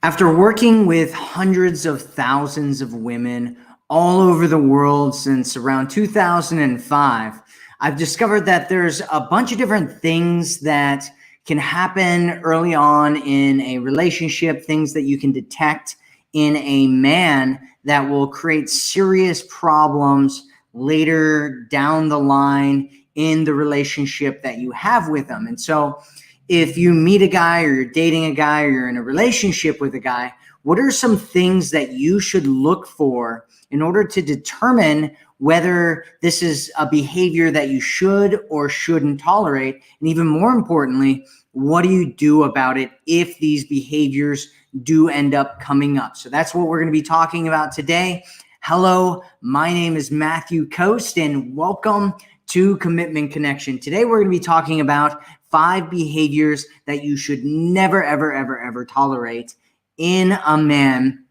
After working with hundreds of thousands of women all over the world since around 2005, I've discovered that there's a bunch of different things that can happen early on in a relationship, things that you can detect in a man that will create serious problems later down the line in the relationship that you have with them. And so if you meet a guy or you're dating a guy or you're in a relationship with a guy, what are some things that you should look for in order to determine whether this is a behavior that you should or shouldn't tolerate? And even more importantly, what do you do about it if these behaviors do end up coming up? So that's what we're going to be talking about today. Hello, my name is Matthew Coast and welcome to Commitment Connection. Today we're going to be talking about 5 behaviors that you should never, ever tolerate in a man.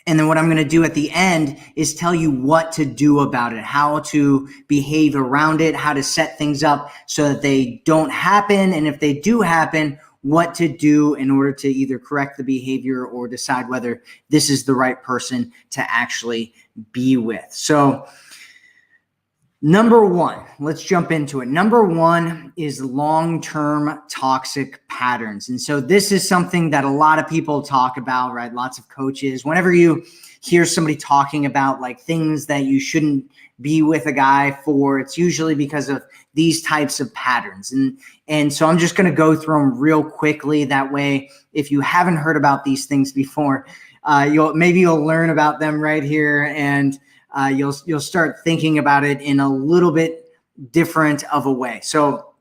And then what I'm going to do at the end is tell you what to do about it, how to behave around it, how to set things up so that they don't happen. And if they do happen, what to do in order to either correct the behavior or decide whether this is the right person to actually be with. So number 1, let's jump into it. Number 1 is long-term toxic patterns. And so this is something that a lot of people talk about, right? Lots of coaches. Whenever you hear somebody talking about like things that you shouldn't be with a guy for, it's usually because of these types of patterns. And so I'm just going to go through them real quickly. That way, if you haven't heard about these things before, you'll learn about them right here, and you'll start thinking about it in a little bit different of a way. So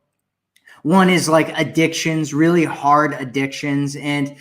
one is like addictions, really hard addictions. And,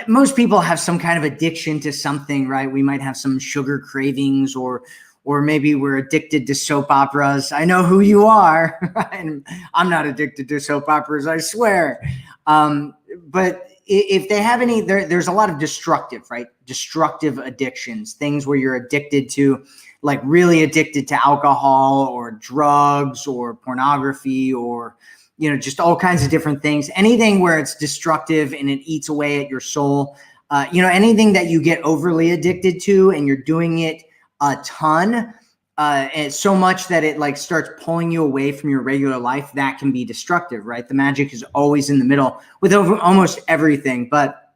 most people have some kind of addiction to something, right? We might have some sugar cravings or maybe we're addicted to soap operas. I know who you are. And I'm not addicted to soap operas, I swear. But if they have any, there's a lot of destructive addictions, things where you're addicted to, like really addicted to alcohol or drugs or pornography or, just all kinds of different things, anything where it's destructive and it eats away at your soul, anything that you get overly addicted to and you're doing it a ton, and so much that it like starts pulling you away from your regular life, that can be destructive, right? The magic is always in the middle with almost everything, but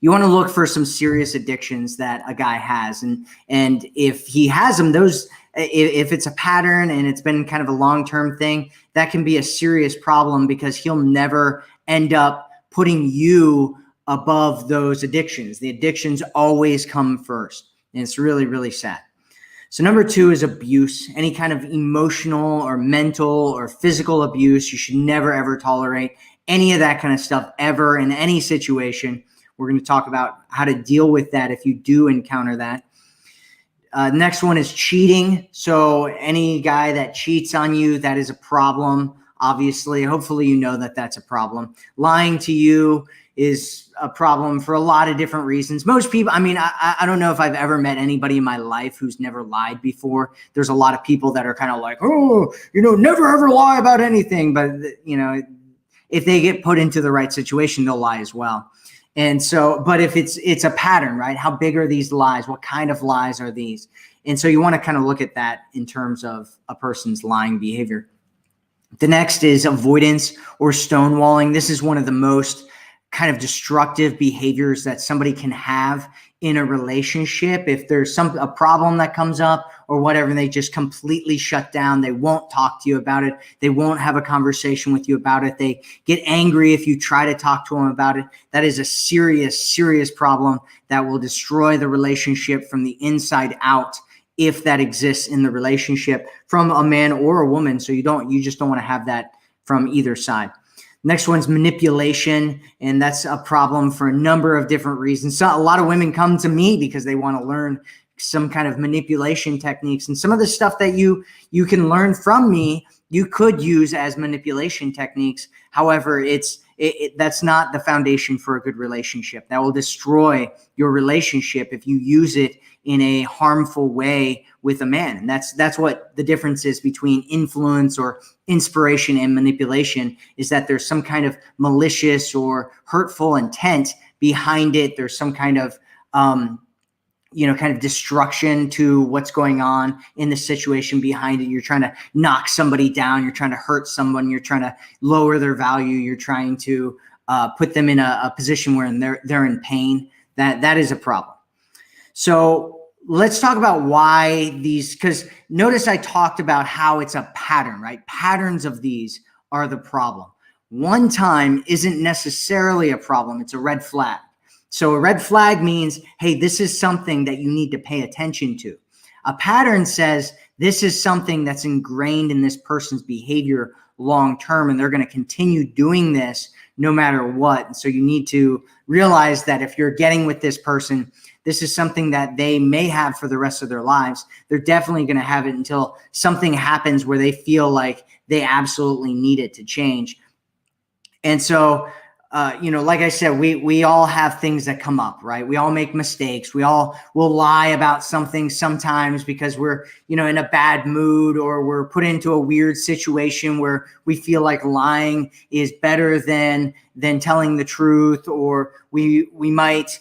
you want to look for some serious addictions that a guy has. And if he has them, if it's a pattern and it's been kind of a long-term thing, that can be a serious problem because he'll never end up putting you above those addictions. The addictions always come first. And it's really, really sad. So number 2 is abuse. Any kind of emotional or mental or physical abuse. You should never, ever tolerate any of that kind of stuff ever in any situation. We're going to talk about how to deal with that if you do encounter that. Next one is cheating. So any guy that cheats on you, that is a problem. Obviously, hopefully you know that that's a problem. Lying to you is a problem for a lot of different reasons. Most people, I don't know if I've ever met anybody in my life who's never lied before. There's a lot of people that are kind of like, never ever lie about anything. But, if they get put into the right situation, they'll lie as well. And so, but if it's a pattern, right? How big are these lies? What kind of lies are these? And so you want to kind of look at that in terms of a person's lying behavior. The next is avoidance or stonewalling. This is one of the most kind of destructive behaviors that somebody can have in a relationship. If there's a problem that comes up or whatever, and they just completely shut down, they won't talk to you about it. They won't have a conversation with you about it. They get angry if you try to talk to them about it. That is a serious, serious problem that will destroy the relationship from the inside out if that exists in the relationship from a man or a woman. So you just don't want to have that from either side. Next one's manipulation, and that's a problem for a number of different reasons. So a lot of women come to me because they want to learn some kind of manipulation techniques, and some of the stuff that you can learn from me, you could use as manipulation techniques. However, that's not the foundation for a good relationship. That will destroy your relationship if you use it in a harmful way with a man. And that's what the difference is between influence or inspiration and manipulation, is that there's some kind of malicious or hurtful intent behind it. There's some kind of, kind of destruction to what's going on in the situation behind it. You're trying to knock somebody down. You're trying to hurt someone. You're trying to lower their value. You're trying to put them in a position where they're in pain. That is a problem. So let's talk about why these, because notice I talked about how it's a pattern, right? Patterns of these are the problem. One time isn't necessarily a problem. It's a red flag. So a red flag means, hey, this is something that you need to pay attention to. A pattern says this is something that's ingrained in this person's behavior long term, and they're going to continue doing this no matter what. And so you need to realize that if you're getting with this person, this is something that they may have for the rest of their lives. They're definitely going to have it until something happens where they feel like they absolutely need it to change. And so, like I said, we all have things that come up, right? We all make mistakes. We all will lie about something sometimes because we're, in a bad mood, or we're put into a weird situation where we feel like lying is better than telling the truth. Or we might,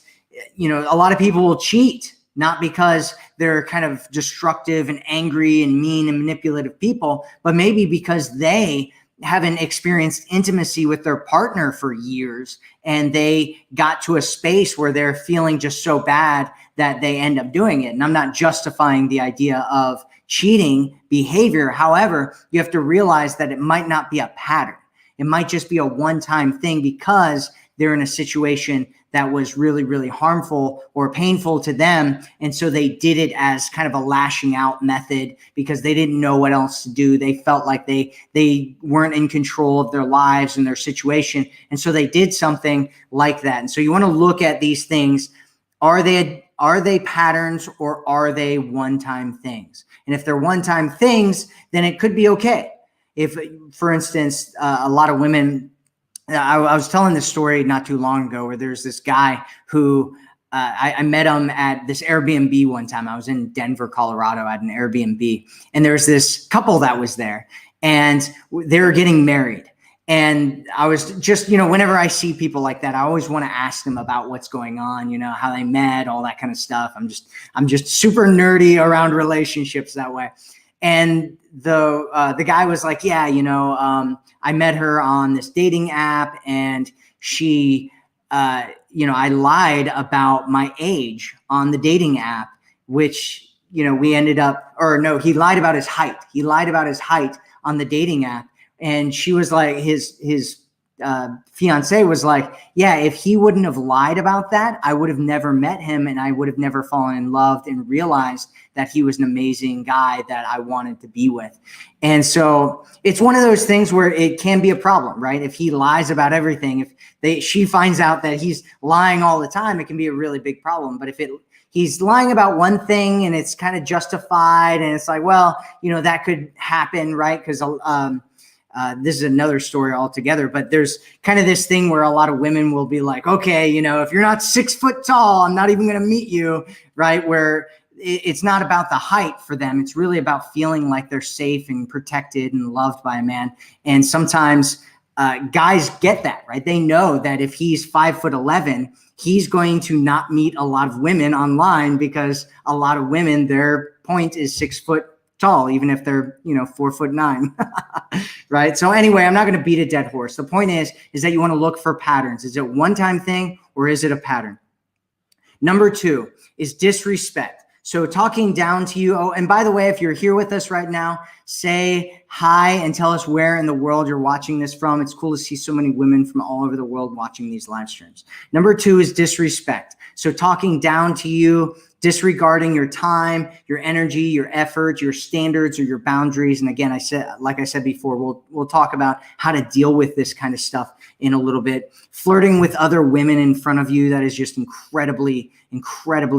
a lot of people will cheat, not because they're kind of destructive and angry and mean and manipulative people, but maybe because they haven't experienced intimacy with their partner for years, and they got to a space where they're feeling just so bad that they end up doing it. And I'm not justifying the idea of cheating behavior. However, you have to realize that it might not be a pattern. It might just be a one-time thing because they're in a situation that was really, really harmful or painful to them. And so they did it as kind of a lashing out method because they didn't know what else to do. They felt like they weren't in control of their lives and their situation. And so they did something like that. And so you want to look at these things. Are they patterns, or are they one-time things? And if they're one-time things, then it could be okay. If, for instance, a lot of women, I was telling this story not too long ago where there's this guy who I met him at this Airbnb one time. I was in Denver, Colorado at an Airbnb, and there's this couple that was there, and they were getting married. And I was just, whenever I see people like that, I always want to ask them about what's going on, how they met, all that kind of stuff. I'm just super nerdy around relationships that way. And the guy was like, yeah, I met her on this dating app, and she, I lied about my age on the dating app, which, we ended up, or no, he lied about his height. He lied about his height on the dating app. And she was like, his fiance was like, yeah, if he wouldn't have lied about that, I would have never met him, and I would have never fallen in love and realized that he was an amazing guy that I wanted to be with. And so it's one of those things where it can be a problem, right? If he lies about everything, if she finds out that he's lying all the time, it can be a really big problem. But if he's lying about one thing and it's kind of justified, and it's like, well, that could happen, right? Because this is another story altogether, but there's kind of this thing where a lot of women will be like, okay, if you're not 6 foot tall, I'm not even going to meet you, right? Where it's not about the height for them. It's really about feeling like they're safe and protected and loved by a man. And sometimes guys get that, right? They know that if he's 5'11", he's going to not meet a lot of women online, because a lot of women, their point is 6 foot tall, even if they're, 4'9", right? So anyway, I'm not going to beat a dead horse. The point is that you want to look for patterns. Is it a one-time thing, or is it a pattern? Number 2 is disrespect. So talking down to you. Oh, and by the way, if you're here with us right now, say hi and tell us where in the world you're watching this from. It's cool to see so many women from all over the world watching these live streams. Number 2 is disrespect. So talking down to you, disregarding your time, your energy, your effort, your standards, or your boundaries. And again, like I said before, we'll talk about how to deal with this kind of stuff in a little bit. Flirting with other women in front of you, that is just incredibly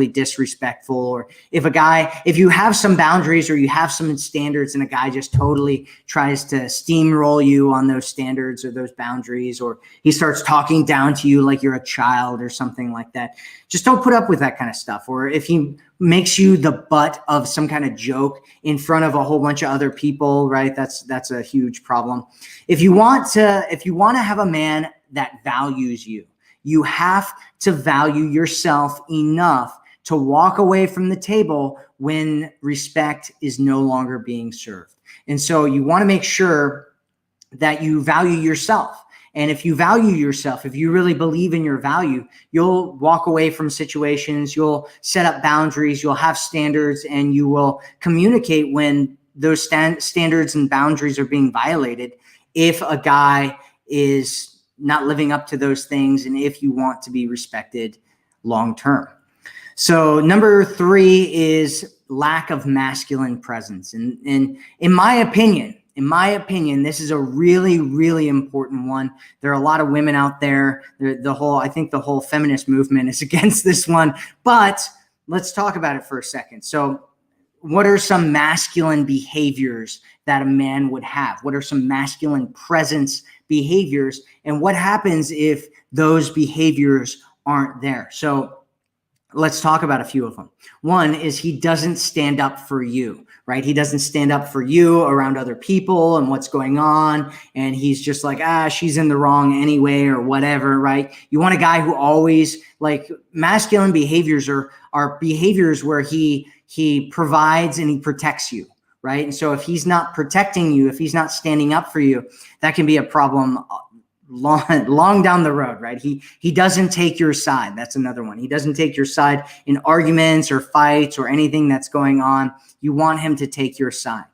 disrespectful. Or if you have some boundaries or you have some standards, and a guy just totally tries to steamroll you on those standards or those boundaries, or he starts talking down to you like you're a child or something like that, just don't put up with that kind of stuff. Or if he makes you the butt of some kind of joke in front of a whole bunch of other people, right? That's a huge problem. If you want to have a man that values you, You have to value yourself enough to walk away from the table when respect is no longer being served. And so you want to make sure that you value yourself. And if you value yourself, if you really believe in your value, you'll walk away from situations, you'll set up boundaries, you'll have standards, and you will communicate when those standards and boundaries are being violated. If a guy is not living up to those things, and if you want to be respected long term. So number 3 is lack of masculine presence. And in my opinion, this is a really, really important one. There are a lot of women out there. I think the whole feminist movement is against this one, but let's talk about it for a second. So what are some masculine behaviors that a man would have? What are some masculine presence behaviors? And what happens if those behaviors aren't there? So let's talk about a few of them. One is he doesn't stand up for you, right? He doesn't stand up for you around other people and what's going on. And he's just like, she's in the wrong anyway, or whatever, right? You want a guy who always, like, masculine behaviors are behaviors where he provides and he protects you, right? And so if he's not protecting you, if he's not standing up for you, that can be a problem long down the road, right? He doesn't take your side. That's another one. He doesn't take your side in arguments or fights or anything that's going on. You want him to take your side.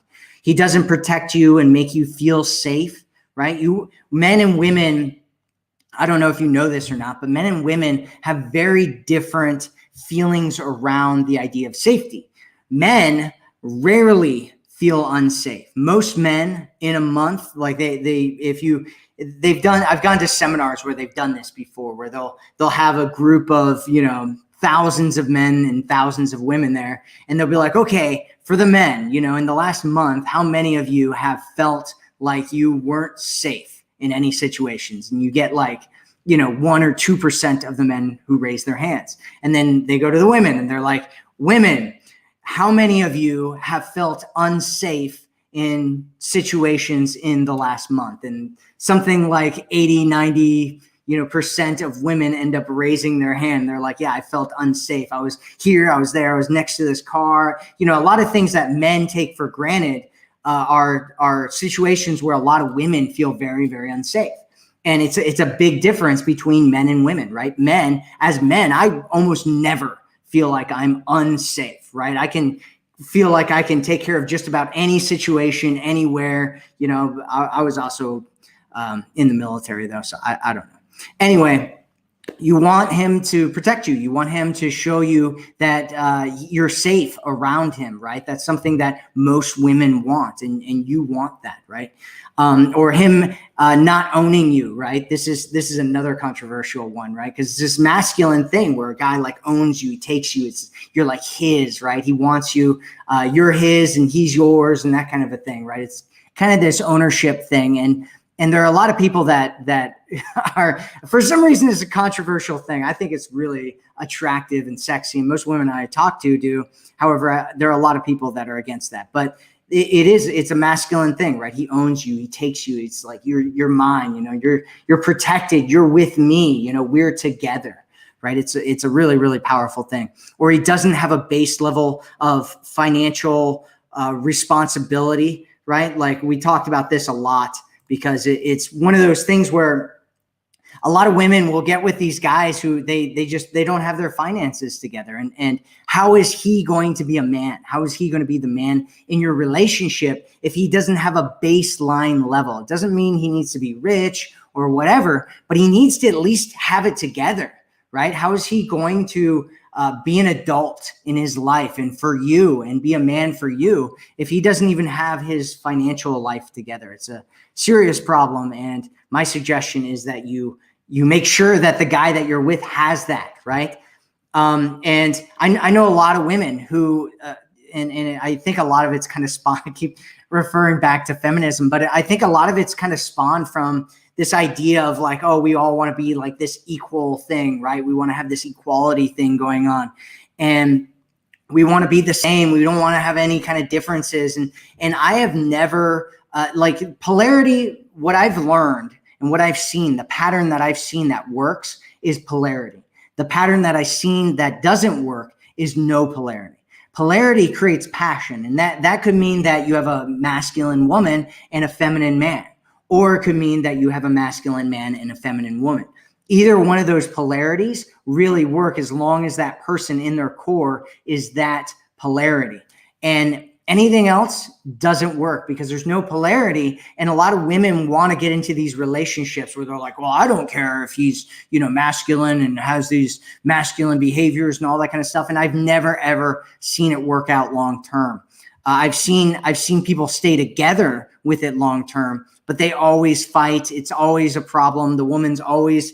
He doesn't protect you and make you feel safe, right? Men and women, I don't know if you know this or not, but men and women have very different feelings around the idea of safety. Men rarely feel unsafe. Most men in a month, like I've gone to seminars where they've done this before, where they'll have a group of, thousands of men and thousands of women there. And they'll be like, okay, for the men, in the last month, how many of you have felt like you weren't safe in any situations? And you get 1 or 2% of the men who raise their hands. And then they go to the women and they're like, women, how many of you have felt unsafe in situations in the last month? And something like 80, 90, percent of women end up raising their hand. They're like, yeah, I felt unsafe. I was here, I was there, I was next to this car. A lot of things that men take for granted are situations where a lot of women feel very, very unsafe. And it's a big difference between men and women, right? As men, I almost never feel like I'm unsafe, right? I can feel like I can take care of just about any situation, anywhere. I was also in the military though, so I don't know. Anyway, you want him to protect you. You want him to show you that you're safe around him, right? That's something that most women want, and you want that, right? Or him not owning you, right? This is another controversial one, right? Because it's this masculine thing where a guy owns you, he takes you, you're like his, right? He wants you, you're his and he's yours, and that kind of a thing, right? It's kind of this ownership thing, and there are a lot of people that are, for some reason, it's a controversial thing. I think it's really attractive and sexy, and most women I talk to do. However, there are a lot of people that are against that. But it's a masculine thing, right? He owns you, he takes you. It's like you're mine. You're protected. You're with me. We're together, right? It's a really, really powerful thing. Or he doesn't have a base level of financial responsibility, right? Like we talked about this a lot. Because it's one of those things where a lot of women will get with these guys who they don't have their finances together. And how is he going to be a man? How is he going to be the man in your relationship if he doesn't have a baseline level? It doesn't mean he needs to be rich or whatever, but he needs to at least have it together, right? How is he going to be an adult in his life and for you and be a man for you if he doesn't even have his financial life together? It's a serious problem. And my suggestion is that you make sure that the guy that you're with has that, right? And I know a lot of women who, and I think a lot of it's kind of spawned, I keep referring back to feminism, but I think a lot of it's kind of spawned from this idea of like, oh, we all want to be like this equal thing, right? We want to have this equality thing going on. And we want to be the same. We don't want to have any kind of differences. And I have never, like polarity, what I've learned and what I've seen, the pattern that I've seen that works is polarity. The pattern that I've seen that doesn't work is no polarity. Polarity creates passion, and that could mean that you have a masculine woman and a feminine man, or it could mean that you have a masculine man and a feminine woman. Either one of those polarities really work as long as that person in their core is that polarity. And anything else doesn't work because there's no polarity. And a lot of women want to get into these relationships where they're like, well, I don't care if he's, masculine and has these masculine behaviors and all that kind of stuff. And I've never, ever seen it work out long term. I've seen people stay together with it long term, but they always fight. It's always a problem. The woman's always,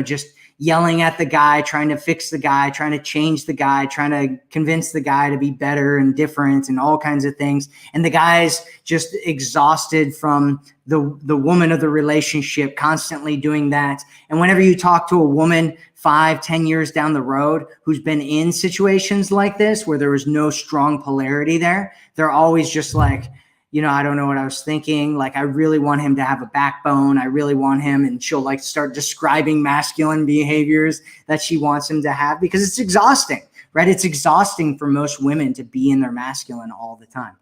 just yelling at the guy, trying to fix the guy, trying to change the guy, trying to convince the guy to be better and different and all kinds of things. And the guy's just exhausted from the woman of the relationship constantly doing that. And whenever you talk to a woman 5-10 years down the road who's been in situations like this where there was no strong polarity there, they're always just like, I don't know what I was thinking. Like, I really want him to have a backbone. I really want him. And she'll like start describing masculine behaviors that she wants him to have because it's exhausting, right? It's exhausting for most women to be in their masculine all the time.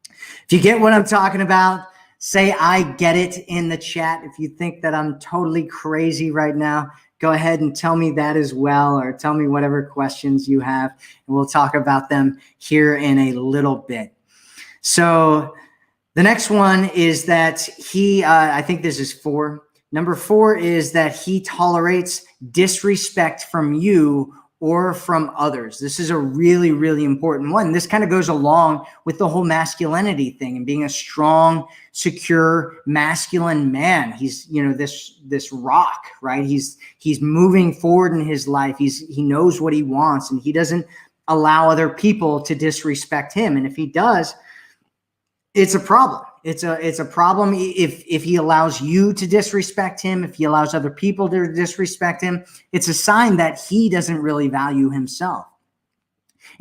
If you get what I'm talking about, say I get it in the chat. If you think that I'm totally crazy right now, go ahead and tell me that as well, or tell me whatever questions you have, and we'll talk about them here in a little bit. So the next one is that he, I think this is 4. Number 4 is that he tolerates disrespect from you or from others. This is a really, really important one. This kind of goes along with the whole masculinity thing and being a strong, secure, masculine man. He's, this rock, right? He's moving forward in his life. He knows what he wants, and he doesn't allow other people to disrespect him. And if he does, it's a problem. It's a problem if he allows you to disrespect him, if he allows other people to disrespect him. It's a sign that he doesn't really value himself.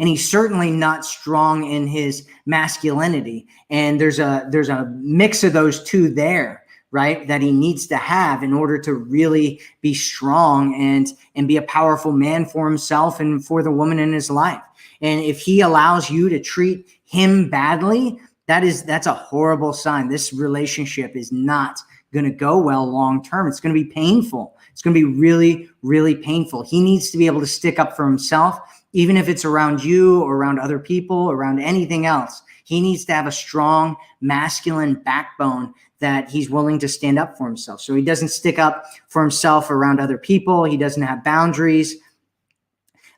And he's certainly not strong in his masculinity. And there's a mix of those two there, right, that he needs to have in order to really be strong and be a powerful man for himself and for the woman in his life. And if he allows you to treat him badly, that's a horrible sign. This relationship is not going to go well long term. It's going to be painful. It's going to be really, really painful. He needs to be able to stick up for himself, even if it's around you or around other people, around anything else. He needs to have a strong masculine backbone that he's willing to stand up for himself. So he doesn't stick up for himself around other people. He doesn't have boundaries.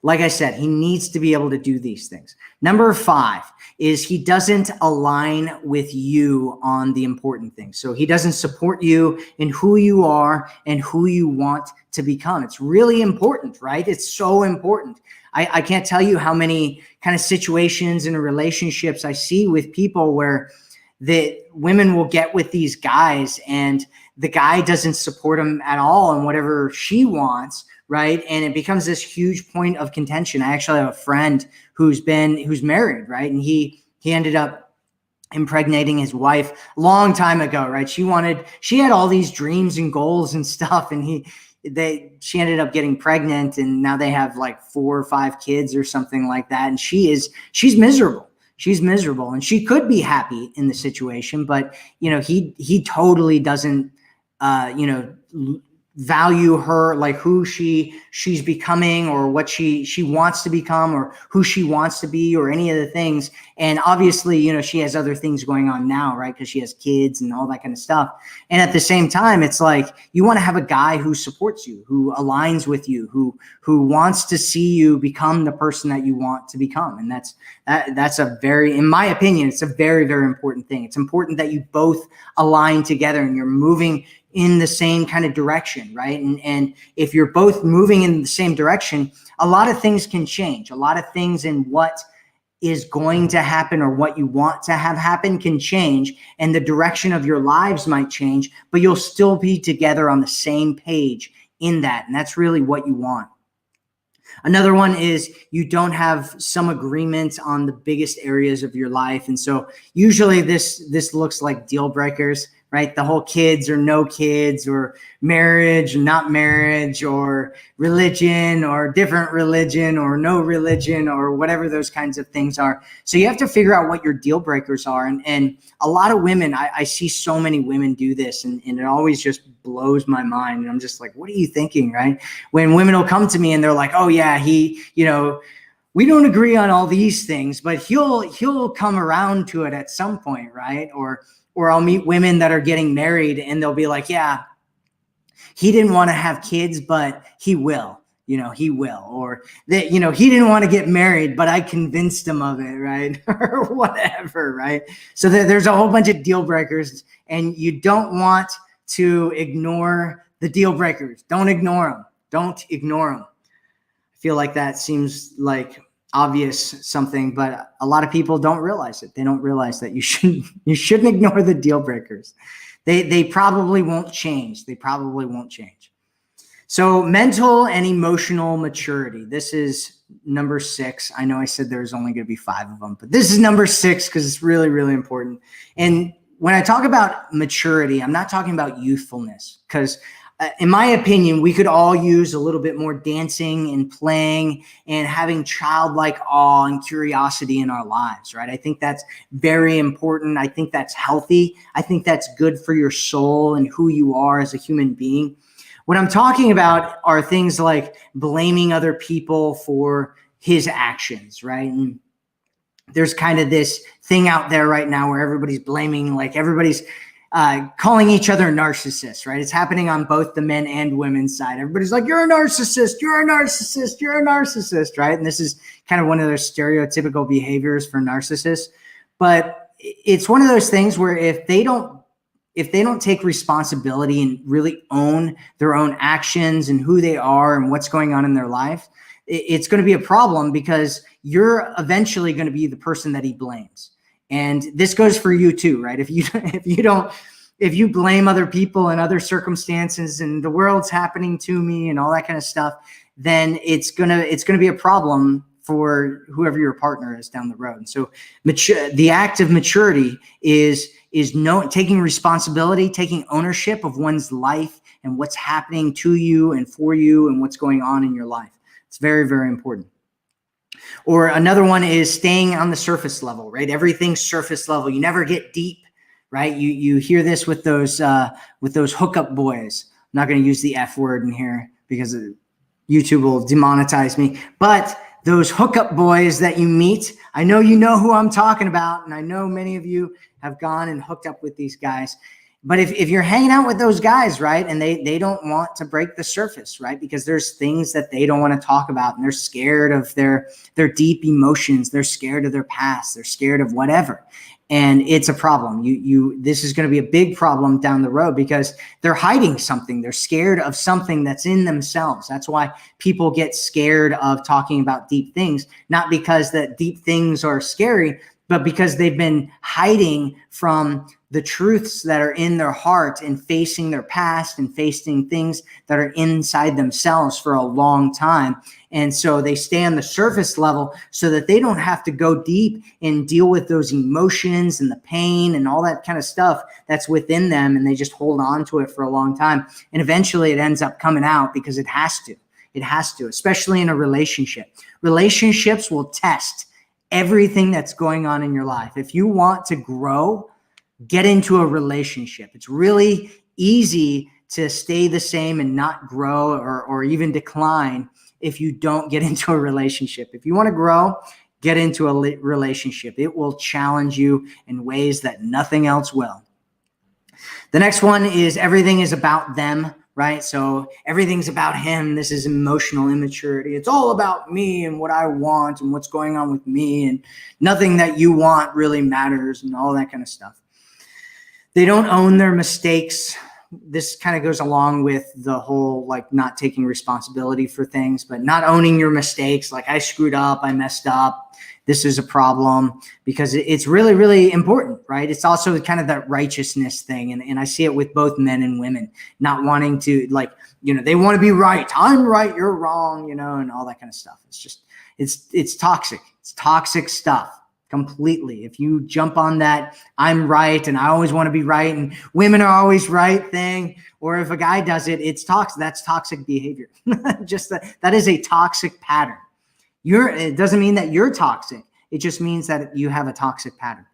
Like I said, he needs to be able to do these things. Number 5 is he doesn't align with you on the important things. So he doesn't support you in who you are and who you want to become. It's really important, right? It's so important. I can't tell you how many kind of situations and relationships I see with people where the women will get with these guys and the guy doesn't support them at all in whatever she wants, right? And it becomes this huge point of contention. I actually have a friend who's married, right? And he ended up impregnating his wife a long time ago, right? She had all these dreams and goals and stuff, and she ended up getting pregnant, and now they have like 4 or 5 kids or something like that. And she's miserable. She's miserable, and she could be happy in the situation, but he totally doesn't, value her, like who she's becoming or what she wants to become or who she wants to be or any of the things. And obviously, she has other things going on now, right? Because she has kids and all that kind of stuff. And at the same time, it's like you want to have a guy who supports you, who aligns with you, who wants to see you become the person that you want to become. And that's a very, in my opinion, it's a very, very important thing. It's important that you both align together and you're moving in the same kind of direction, right? And if you're both moving in the same direction, a lot of things can change. A lot of things in what is going to happen or what you want to have happen can change, and the direction of your lives might change, but you'll still be together on the same page in that. And that's really what you want. Another one is you don't have some agreement on the biggest areas of your life. And so usually this looks like deal breakers right? The whole kids or no kids, or marriage or not marriage, or religion or different religion or no religion, or whatever those kinds of things are. So you have to figure out what your deal breakers are. And a lot of women, I see so many women do this, and it always just blows my mind. And I'm just like, what are you thinking, right? When women will come to me and they're like, oh yeah, we don't agree on all these things, but he'll come around to it at some point, right? Or I'll meet women that are getting married and they'll be like, yeah, he didn't want to have kids, but he will. He will. Or that, he didn't want to get married, but I convinced him of it, right? Or whatever, right? So there's a whole bunch of deal breakers, and you don't want to ignore the deal breakers. Don't ignore them. Don't ignore them. I feel like that seems like obvious something, but a lot of people don't realize it. They don't realize that you shouldn't ignore the deal breakers. They probably won't change. They probably won't change. So mental and emotional maturity. This is number 6. I know I said there's only going to be 5 of them, but this is number 6 because it's really, really important. And when I talk about maturity, I'm not talking about youthfulness, because in my opinion, we could all use a little bit more dancing and playing and having childlike awe and curiosity in our lives, right? I think that's very important. I think that's healthy. I think that's good for your soul and who you are as a human being. What I'm talking about are things like blaming other people for his actions, right? And there's kind of this thing out there right now where everybody's blaming, like everybody's calling each other narcissists, right? It's happening on both the men and women's side. Everybody's like, you're a narcissist, you're a narcissist, you're a narcissist, right? And this is kind of one of those stereotypical behaviors for narcissists. But it's one of those things where if they don't take responsibility and really own their own actions and who they are and what's going on in their life, it's going to be a problem, because you're eventually going to be the person that he blames. And this goes for you too, right? If you blame other people and other circumstances and the world's happening to me and all that kind of stuff, then it's gonna be a problem for whoever your partner is down the road. And so the act of maturity is taking responsibility, taking ownership of one's life and what's happening to you and for you and what's going on in your life. It's very, very important. Or another one is staying on the surface level, right? Everything's surface level. You never get deep, right? You hear this with those hookup boys. I'm not going to use the F word in here because YouTube will demonetize me. But those hookup boys that you meet, I know you know who I'm talking about, and I know many of you have gone and hooked up with these guys. But if you're hanging out with those guys, right, and they don't want to break the surface, right, because there's things that they don't want to talk about, and they're scared of their deep emotions, they're scared of their past, they're scared of whatever, and it's a problem. This is going to be a big problem down the road because they're hiding something. They're scared of something that's in themselves. That's why people get scared of talking about deep things, not because that deep things are scary, but because they've been hiding from the truths that are in their heart and facing their past and facing things that are inside themselves for a long time. And so they stay on the surface level so that they don't have to go deep and deal with those emotions and the pain and all that kind of stuff that's within them. And they just hold on to it for a long time. And eventually it ends up coming out because it has to. It has to, especially in a relationship. Relationships will test everything that's going on in your life. If you want to grow, get into a relationship. It's really easy to stay the same and not grow or even decline if you don't get into a relationship. If you want to grow, get into a relationship. It will challenge you in ways that nothing else will. The next one is everything is about them, right? So everything's about him. This is emotional immaturity. It's all about me and what I want and what's going on with me, and nothing that you want really matters and all that kind of stuff. They don't own their mistakes. This kind of goes along with the whole like not taking responsibility for things, but not owning your mistakes. Like, I screwed up, I messed up. This is a problem, because it's really, really important, right? It's also kind of that righteousness thing. And I see it with both men and women, not wanting to, like, they want to be right. I'm right, you're wrong, and all that kind of stuff. It's just, it's toxic. It's toxic stuff. completely. If you jump on that I'm right and I always want to be right and women are always right thing, or if a guy does it, it's toxic. That's toxic behavior. Just that is a toxic pattern. It doesn't mean that you're toxic. It just means that you have a toxic pattern.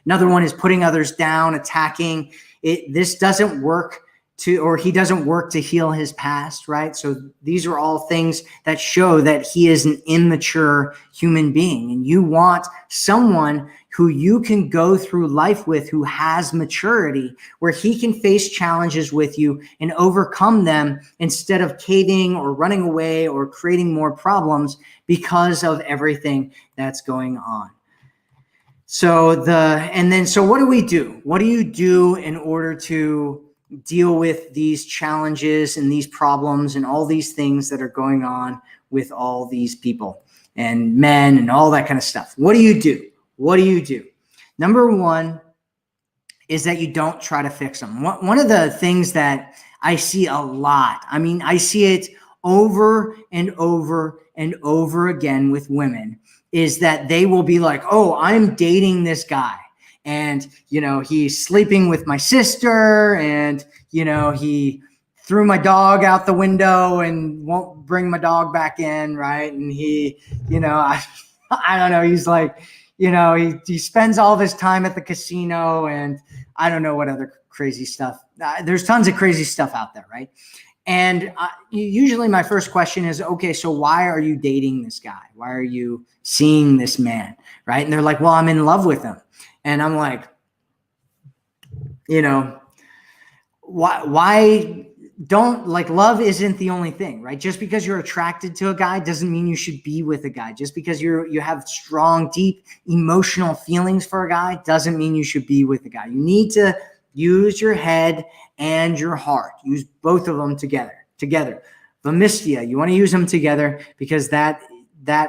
Another one is putting others down, attacking. This doesn't work he doesn't work to heal his past, right? So these are all things that show that he is an immature human being. And you want someone who you can go through life with, who has maturity, where he can face challenges with you and overcome them instead of caving or running away or creating more problems because of everything that's going on. So what do we do? What do you do in order to deal with these challenges and these problems and all these things that are going on with all these people and men and all that kind of stuff? What do you do? What do you do? Number one is that you don't try to fix them. One of the things that I see a lot, I mean, I see it over and over and over again with women, is that they will be like, oh, I'm dating this guy. And, he's sleeping with my sister and, he threw my dog out the window and won't bring my dog back in. Right. And he, I don't know. He's like, he spends all of his time at the casino and I don't know what other crazy stuff. There's tons of crazy stuff out there. Right. And usually my first question is, okay, so why are you dating this guy? Why are you seeing this man? Right. And they're like, well, I'm in love with him. And I'm like, why don't love isn't the only thing, right? Just because you're attracted to a guy doesn't mean you should be with a guy. Just because you have strong, deep emotional feelings for a guy doesn't mean you should be with a guy. You need to use your head and your heart. Use both of them together. Vamistia, you want to use them together because that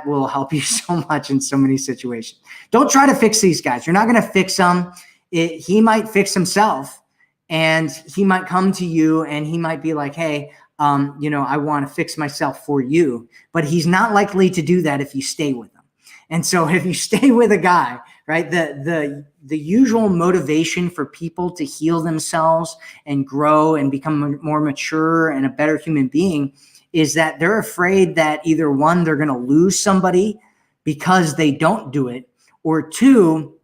will help you so much in so many situations. Don't try to fix these guys. You're not going to fix them. He might fix himself and he might come to you and he might be like, hey, I want to fix myself for you. But he's not likely to do that if you stay with him. And so if you stay with a guy, right, the usual motivation for people to heal themselves and grow and become more mature and a better human being is that they're afraid that either one, they're going to lose somebody because they don't do it, or two,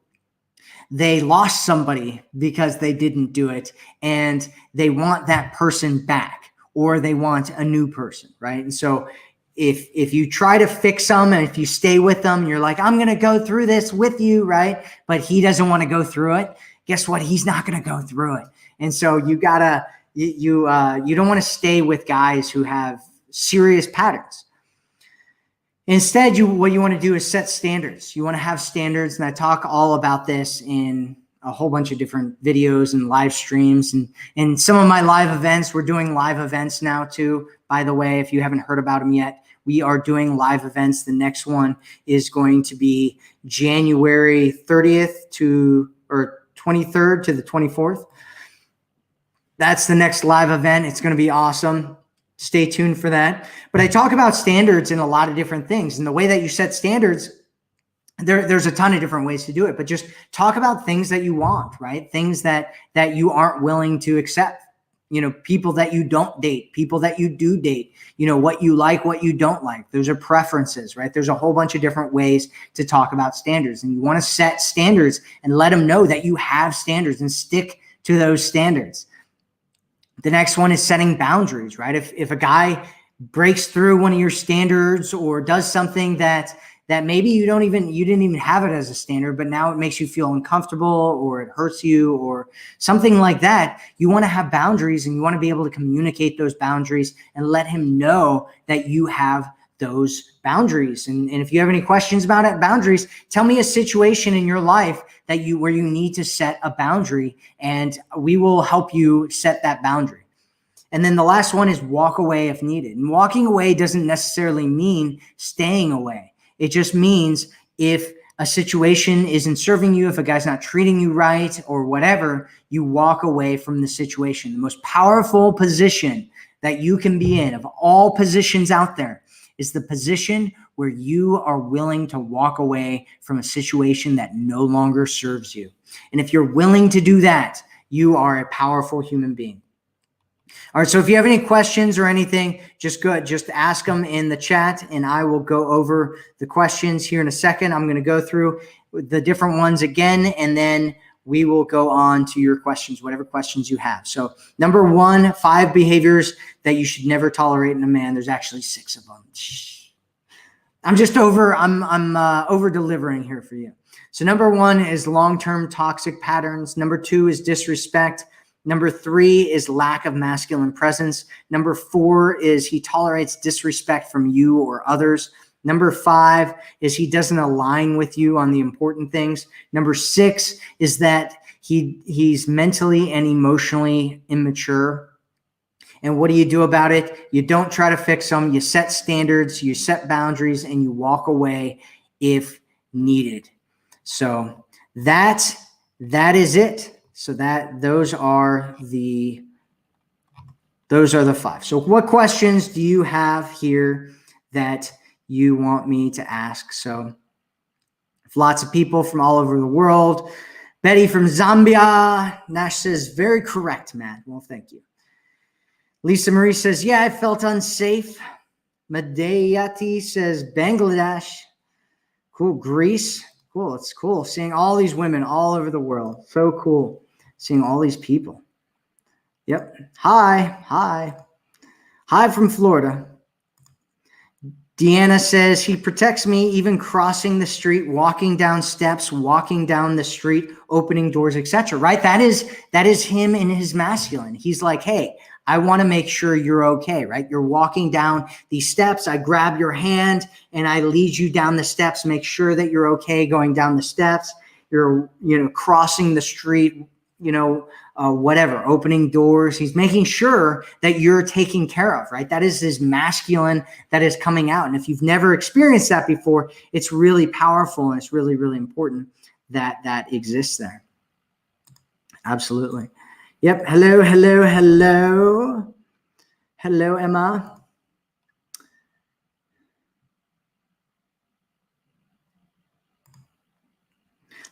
they lost somebody because they didn't do it and they want that person back or they want a new person, right? And so if you try to fix them and if you stay with them, you're like, I'm going to go through this with you, right? But he doesn't want to go through it. Guess what? He's not going to go through it. And so you don't want to stay with guys who have serious patterns. Instead, what you want to do is set standards. You want to have standards, and I talk all about this in a whole bunch of different videos and live streams and some of my live events. We're doing live events now too, by the way, if you haven't heard about them yet. We are doing live events. The next one is going to be January 30th or 23rd to the 24th. That's the next live event. It's going to be awesome. Stay tuned for that. But I talk about standards in a lot of different things. And the way that you set standards, there's a ton of different ways to do it. But just talk about things that you want, right? Things that you aren't willing to accept. People that you don't date, people that you do date, what you like, what you don't like. Those are preferences, right? There's a whole bunch of different ways to talk about standards. And you want to set standards and let them know that you have standards and stick to those standards. The next one is setting boundaries, right? If a guy breaks through one of your standards or does something that maybe you didn't even have it as a standard, but now it makes you feel uncomfortable or it hurts you or something like that, you want to have boundaries and you want to be able to communicate those boundaries and let him know that you have those boundaries. And if you have any questions about it, boundaries, tell me a situation in your life where you need to set a boundary and we will help you set that boundary. And then the last one is walk away if needed. And walking away doesn't necessarily mean staying away. It just means if a situation isn't serving you, if a guy's not treating you right or whatever, you walk away from the situation. The most powerful position that you can be in of all positions out there is the position where you are willing to walk away from a situation that no longer serves you. And if you're willing to do that, you are a powerful human being. All right, so if you have any questions or anything, just ask them in the chat, and I will go over the questions here in a second. I'm going to go through the different ones again, and then we will go on to your questions, whatever questions you have. So number 1, 5 behaviors that you should never tolerate in a man. There's actually 6 of them. I'm over delivering here for you. So number 1 is long-term toxic patterns. Number 2 is disrespect. Number 3 is lack of masculine presence. Number 4 is he tolerates disrespect from you or others. Number 5 is he doesn't align with you on the important things. Number 6 is that he's mentally and emotionally immature. And what do you do about it? You don't try to fix them. You set standards, you set boundaries, and you walk away if needed. So that is it. So those are the 5. So what questions do you have here that you want me to ask? So lots of people from all over the world. Betty from Zambia. Nash says, very correct, Matt. Well, thank you. Lisa Marie says, yeah, I felt unsafe. Madayati says, Bangladesh. Cool. Greece. Cool. It's cool seeing all these women all over the world. So cool seeing all these people. Yep. Hi from Florida. Deanna says, he protects me even crossing the street, walking down steps, walking down the street, opening doors, etc. Right? That is him in his masculine. He's like, hey, I want to make sure you're okay, right? You're walking down these steps. I grab your hand and I lead you down the steps, make sure that you're okay going down the steps. You're, crossing the street, whatever, opening doors. He's making sure that you're taken care of, right? That is his masculine that is coming out. And if you've never experienced that before, it's really powerful and it's really, really important that exists there. Absolutely. Yep. Hello, Emma.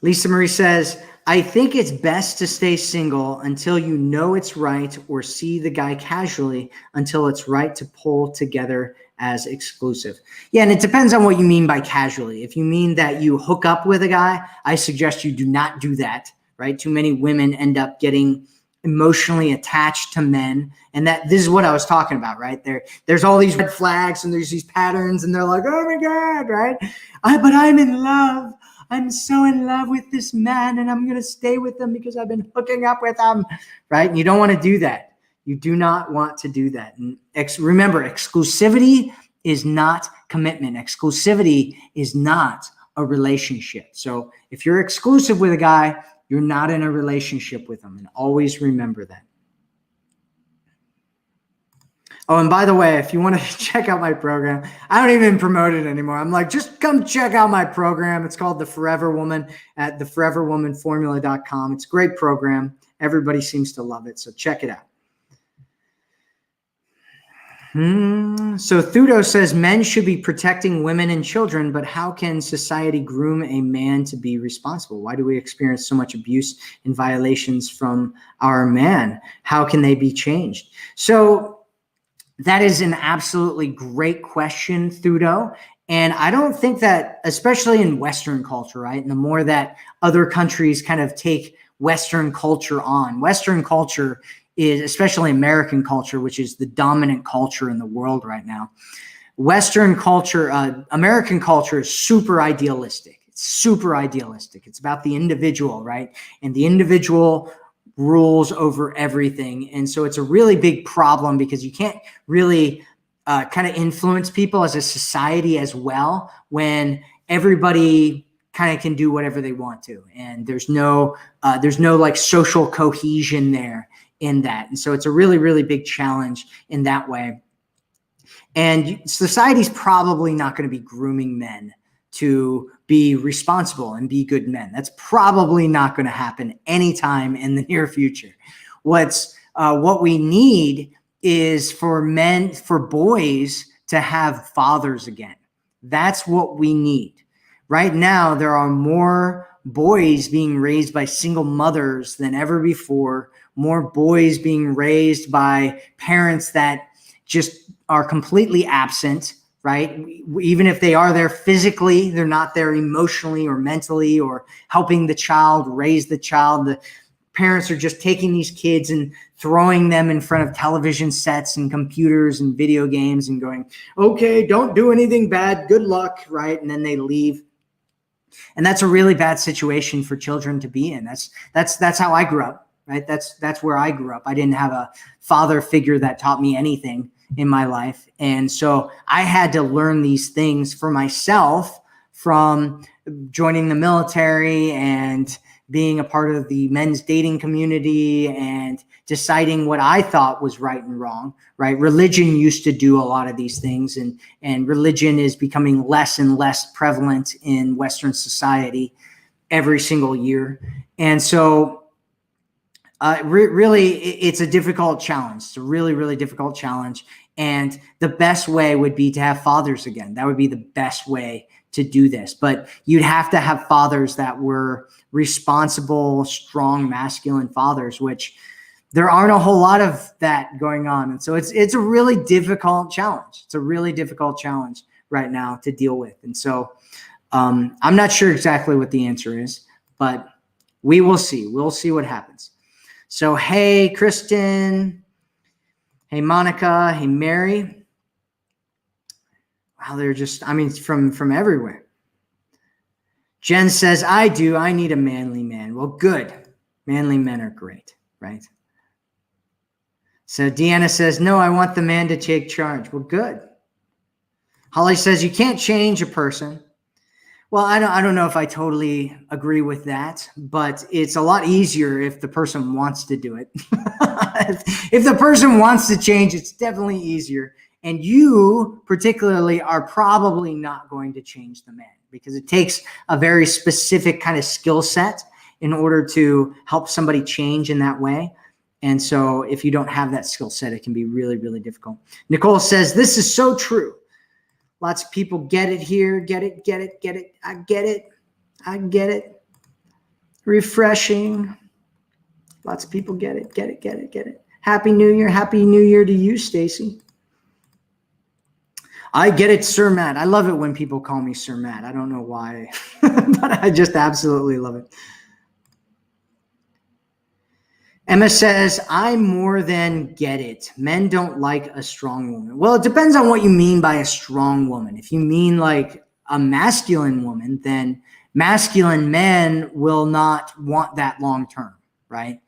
Lisa Marie says, I think it's best to stay single until you know it's right or see the guy casually until it's right to pull together as exclusive. Yeah, and it depends on what you mean by casually. If you mean that you hook up with a guy, I suggest you do not do that, right? Too many women end up getting emotionally attached to men, and this is what I was talking about, right? There's all these red flags and there's these patterns, and they're like, oh my God, right? But I'm in love. I'm so in love with this man, and I'm going to stay with him because I've been hooking up with him, right? And you don't want to do that. You do not want to do that. And remember, exclusivity is not commitment. Exclusivity is not a relationship. So if you're exclusive with a guy, you're not in a relationship with them, and always remember that. Oh, and by the way, if you want to check out my program, I don't even promote it anymore. I'm like, just come check out my program. It's called The Forever Woman at theforeverwomanformula.com. It's a great program. Everybody seems to love it, so check it out. So Thudo says men should be protecting women and children, but how can society groom a man to be responsible? Why do we experience so much abuse and violations from our man? How can they be changed? So that is an absolutely great question, Thudo. And I don't think that, especially in Western culture, right? And the more that other countries kind of take Western culture on, Western culture is, especially American culture, which is the dominant culture in the world right now. Western culture, American culture is super idealistic. It's super idealistic. It's about the individual, right? And the individual rules over everything. And so it's a really big problem because you can't really kind of influence people as a society as well when everybody kind of can do whatever they want to. And there's no like social cohesion there in that. And so it's a really, really big challenge in that way. And society's probably not going to be grooming men to be responsible and be good men. That's probably not going to happen anytime in the near future. What we need is for boys to have fathers again. That's what we need. Right now, there are more boys being raised by single mothers than ever before, more boys being raised by parents that just are completely absent, right? Even if they are there physically, they're not there emotionally or mentally or helping the child, raise the child. The parents are just taking these kids and throwing them in front of television sets and computers and video games and going, okay, don't do anything bad, good luck, right? And then they leave. And that's a really bad situation for children to be in. That's how I grew up, right? That's where I grew up. I didn't have a father figure that taught me anything in my life. And so I had to learn these things for myself from joining the military and being a part of the men's dating community and deciding what I thought was right and wrong, right? Religion used to do a lot of these things, and religion is becoming less and less prevalent in Western society every single year. And so really, it's a difficult challenge. It's a really, really difficult challenge. And the best way would be to have fathers again. That would be the best way to do this. But you'd have to have fathers that were responsible, strong, masculine fathers, which there aren't a whole lot of that going on. And so it's a really difficult challenge. It's a really difficult challenge right now to deal with. And so I'm not sure exactly what the answer is, but we will see. We'll see what happens. So, hey, Kristen. Hey, Monica. Hey, Mary. Wow, they're just, I mean, from everywhere. Jen says, I need a manly man. Well, good. Manly men are great, right? So Deanna says, no, I want the man to take charge. Well, good. Holly says, you can't change a person. Well, I don't know if I totally agree with that, but it's a lot easier if the person wants to do it. If the person wants to change, it's definitely easier. And you particularly are probably not going to change the man because it takes a very specific kind of skill set in order to help somebody change in that way. And so if you don't have that skill set, it can be really, really difficult. Nicole says, this is so true. Lots of people get it here. Get it. I get it. Refreshing. Lots of people get it. Happy New Year. Happy New Year to you, Stacy. I get it, Sir Matt. I love it when people call me Sir Matt. I don't know why, but I just absolutely love it. Emma says, I more than get it. Men don't like a strong woman. Well, it depends on what you mean by a strong woman. If you mean like a masculine woman, then masculine men will not want that long term, right?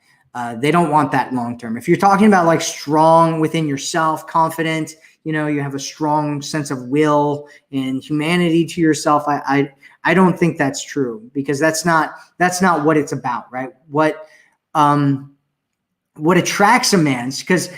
They don't want that long term. If you're talking about like strong within yourself, confident, you know, you have a strong sense of will and humanity to yourself, I don't think that's true because that's not what it's about, right? What attracts a man, because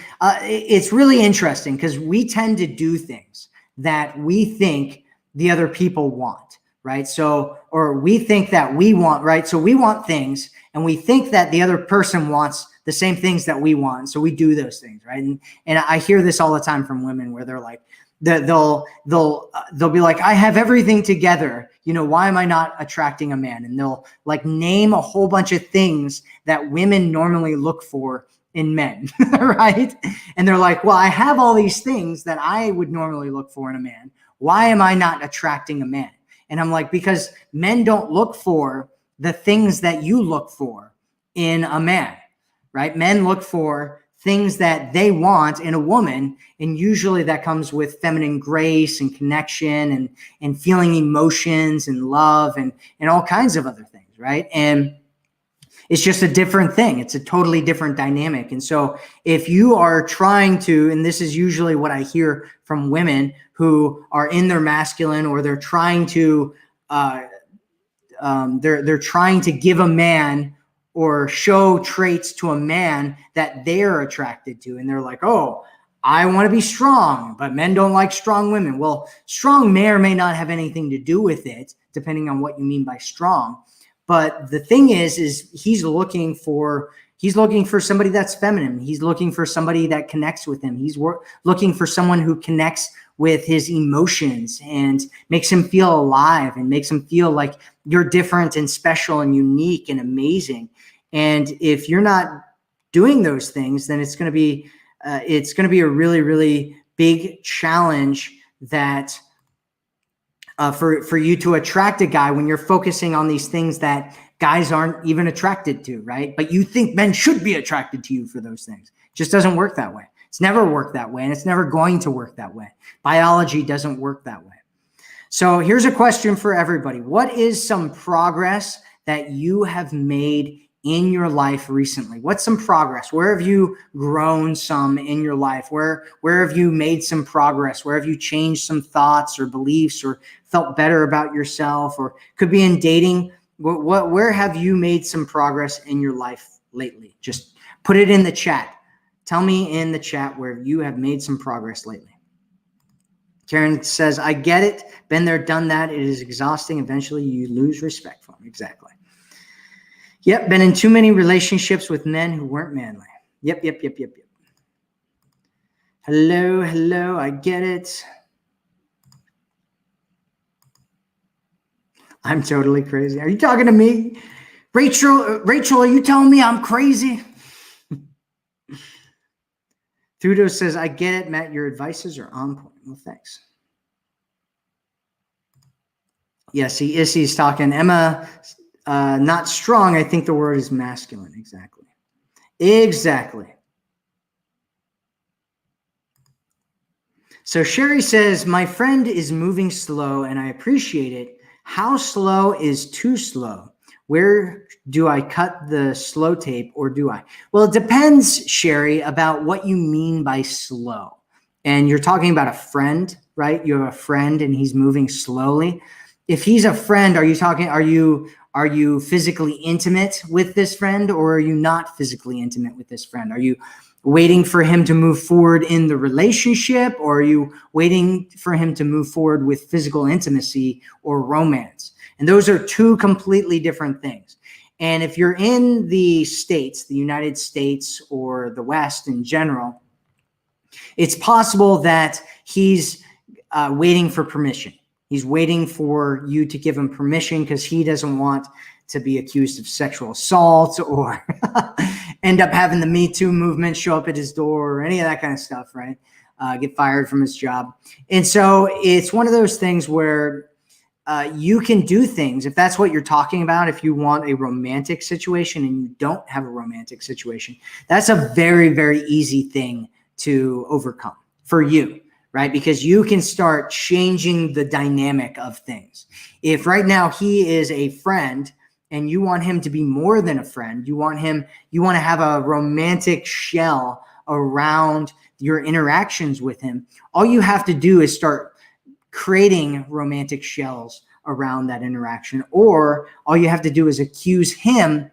it's really interesting because we tend to do things that we think the other people want, right? So, or we think that we want, right? So we want things and we think that the other person wants the same things that we want. So we do those things, right? And I hear this all the time from women where they're like, they'll be like, I have everything together. You know, why am I not attracting a man? And they'll like name a whole bunch of things that women normally look for in men, right? And they're like, well, I have all these things that I would normally look for in a man. Why am I not attracting a man? And I'm like, because men don't look for the things that you look for in a man, right? Men look for things that they want in a woman. And usually that comes with feminine grace and connection and feeling emotions and love and all kinds of other things, right? And it's just a different thing. It's a totally different dynamic. And so if you are trying to, and this is usually what I hear from women who are in their masculine or they're trying to, they're trying to give a man or show traits to a man that they're attracted to. And they're like, oh, I want to be strong, but men don't like strong women. Well, strong may or may not have anything to do with it, depending on what you mean by strong. But the thing is he's looking for somebody that's feminine. He's looking for somebody that connects with him. He's looking for someone who connects with his emotions and makes him feel alive and makes him feel like you're different and special and unique and amazing. And if you're not doing those things, then it's going to be a really, really big challenge that for you to attract a guy when you're focusing on these things that guys aren't even attracted to, right? But you think men should be attracted to you for those things. It just doesn't work that way. It's never worked that way, and it's never going to work that way. Biology doesn't work that way. So here's a question for everybody. What is some progress that you have made in your life recently? What's some progress? Where have you grown some in your life? Where have you made some progress? Where have you changed some thoughts or beliefs or felt better about yourself? Or could be in dating. Where have you made some progress in your life lately? Just put it in the chat. Tell me in the chat where you have made some progress lately. Karen says, I get it. Been there, done that. It is exhausting. Eventually you lose respect for them. Exactly. Yep, been in too many relationships with men who weren't manly. Yep. Hello, I get it. I'm totally crazy. Are you talking to me? Rachel, are you telling me I'm crazy? Thudo says, I get it, Matt. Your advices are on point. Well, thanks. Yes, Issy's talking. Emma, not strong. I think the word is masculine. Exactly. So Sherry says, my friend is moving slow and I appreciate it. How slow is too slow? Where do I cut the slow tape or do I? Well, it depends, Sherry, about what you mean by slow. And you're talking about a friend, right? You have a friend and he's moving slowly. If he's a friend, are you physically intimate with this friend or are you not physically intimate with this friend? Are you waiting for him to move forward in the relationship or are you waiting for him to move forward with physical intimacy or romance? And those are two completely different things. And if you're in the States, the United States or the West in general, it's possible that he's waiting for permission. He's waiting for you to give him permission because he doesn't want to be accused of sexual assault or end up having the Me Too movement show up at his door or any of that kind of stuff, right? Get fired from his job. And so it's one of those things where you can do things, if that's what you're talking about, if you want a romantic situation and you don't have a romantic situation, that's a very, very easy thing to overcome for you, right? Because you can start changing the dynamic of things. If right now he is a friend and you want him to be more than a friend, you want to have a romantic shell around your interactions with him, all you have to do is start creating romantic shells around that interaction, or all you have to do is accuse him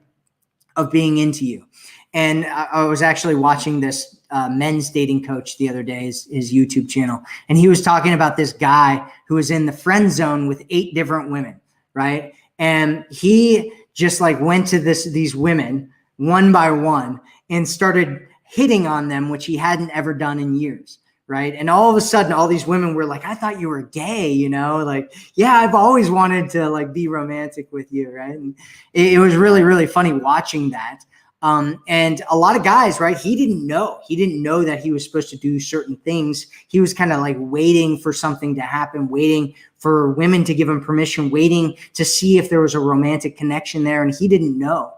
of being into you. And I was actually watching this men's dating coach the other day, his YouTube channel, and he was talking about this guy who was in the friend zone with 8 different women, right? And he just like went to these women one by one and started hitting on them, which he hadn't ever done in years. Right. And all of a sudden, all these women were like, I thought you were gay, like, yeah, I've always wanted to like be romantic with you. Right. And it was really, really funny watching that. And a lot of guys, right. He didn't know that he was supposed to do certain things. He was kind of like waiting for something to happen, waiting for women to give him permission, waiting to see if there was a romantic connection there. And he didn't know.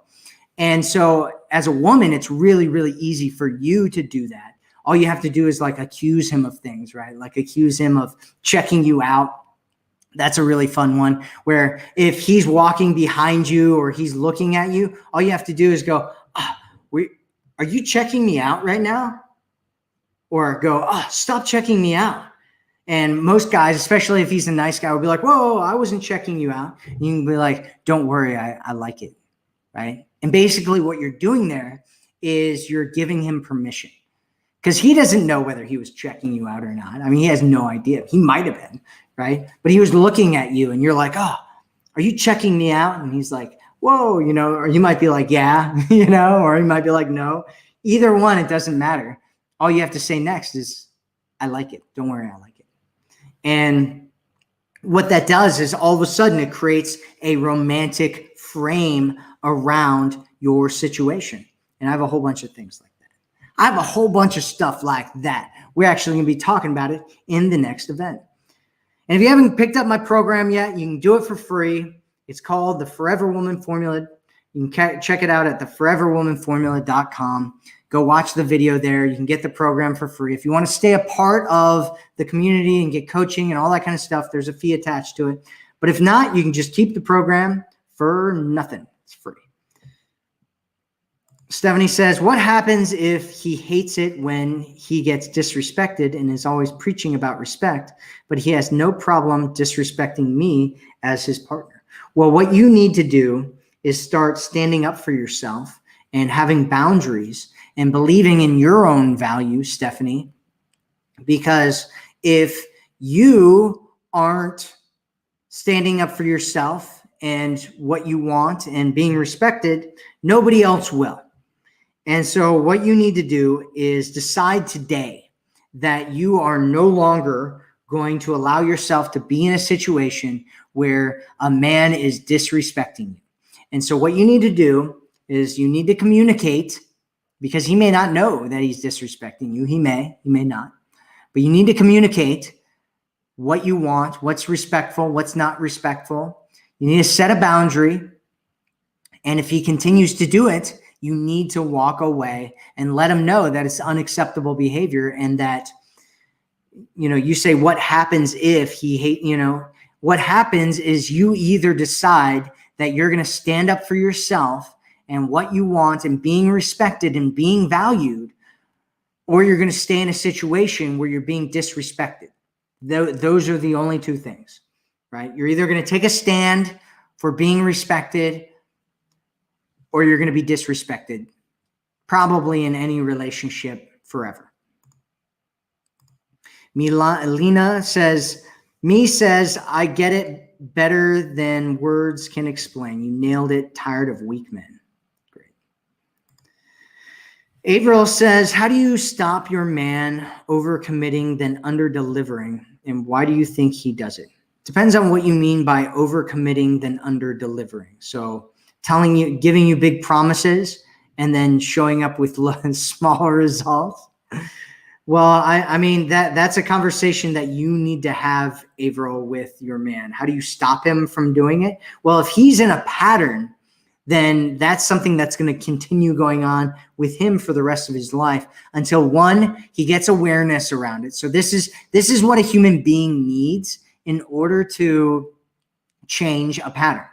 And so as a woman, it's really, really easy for you to do that. All you have to do is like accuse him of things, right? Like accuse him of checking you out. That's a really fun one where if he's walking behind you or he's looking at you, all you have to do is go, are you checking me out right now? Or go, stop checking me out. And most guys, especially if he's a nice guy, will be like, whoa, I wasn't checking you out. And you can be like, don't worry, I like it, right? And basically what you're doing there is you're giving him permission. Because he doesn't know whether he was checking you out or not. I mean, he has no idea. He might have been, right? But he was looking at you and you're like, are you checking me out? And he's like, whoa, or you might be like, yeah, or you might be like, no. Either one, it doesn't matter. All you have to say next is, I like it. Don't worry, I like it. And what that does is all of a sudden it creates a romantic frame around your situation. And I have a whole bunch of things like that. I have a whole bunch of stuff like that. We're actually going to be talking about it in the next event. And if you haven't picked up my program yet, you can do it for free. It's called the Forever Woman Formula. You can check it out at theforeverwomanformula.com. Go watch the video there. You can get the program for free. If you want to stay a part of the community and get coaching and all that kind of stuff, there's a fee attached to it. But if not, you can just keep the program for nothing. It's free. Stephanie says, what happens if he hates it when he gets disrespected and is always preaching about respect, but he has no problem disrespecting me as his partner? Well, what you need to do is start standing up for yourself and having boundaries and believing in your own value, Stephanie, because if you aren't standing up for yourself and what you want and being respected, nobody else will. And so what you need to do is decide today that you are no longer going to allow yourself to be in a situation where a man is disrespecting you. And so what you need to do is you need to communicate, because he may not know that he's disrespecting you. He may not. But you need to communicate what you want, what's respectful, what's not respectful. You need to set a boundary. And if he continues to do it, you need to walk away and let him know that it's unacceptable behavior, and that, you say, what happens if he hate, what happens is you either decide that you're going to stand up for yourself and what you want and being respected and being valued, or you're going to stay in a situation where you're being disrespected. Those are the only two things, right? You're either going to take a stand for being respected, or you're going to be disrespected, probably in any relationship forever. Lena says, I get it better than words can explain. You nailed it. Tired of weak men. Great. Averill says, how do you stop your man overcommitting then under-delivering? And why do you think he does it? Depends on what you mean by overcommitting then under-delivering. So giving you big promises and then showing up with smaller results. Well, I mean, that's a conversation that you need to have, Averill, with your man. How do you stop him from doing it? Well, if he's in a pattern, then that's something that's going to continue going on with him for the rest of his life until, one, he gets awareness around it. So this is what a human being needs in order to change a pattern.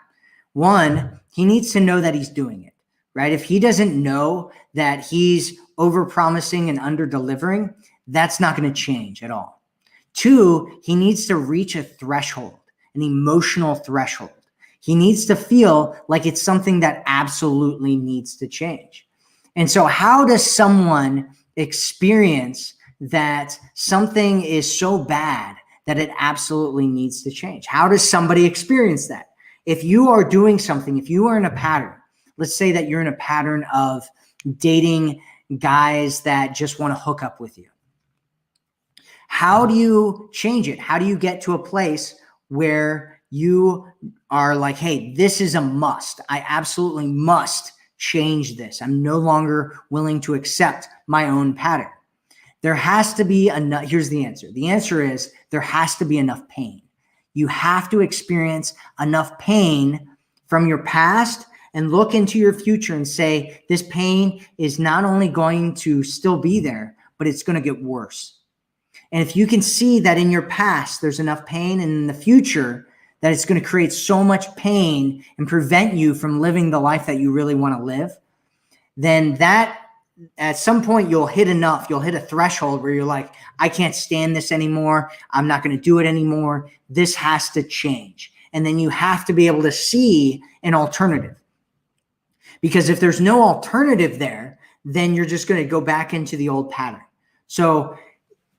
One, he needs to know that he's doing it, right? If he doesn't know that he's overpromising and under-delivering, that's not going to change at all. Two, he needs to reach a threshold, an emotional threshold. He needs to feel like it's something that absolutely needs to change. And so how does someone experience that something is so bad that it absolutely needs to change? How does somebody experience that? If you are doing something, if you are in a pattern, let's say that you're in a pattern of dating guys that just want to hook up with you. How do you change it? How do you get to a place where you are like, hey, this is a must. I absolutely must change this. I'm no longer willing to accept my own pattern. There has to be enough. Here's the answer. The answer is there has to be enough pain. You have to experience enough pain from your past and look into your future and say, this pain is not only going to still be there, but it's going to get worse. And if you can see that in your past, there's enough pain, and in the future, that it's going to create so much pain and prevent you from living the life that you really want to live, then that at some point you'll hit a threshold where you're like, I can't stand this anymore. I'm not going to do it anymore. This has to change. And then you have to be able to see an alternative. Because if there's no alternative there, then you're just going to go back into the old pattern. So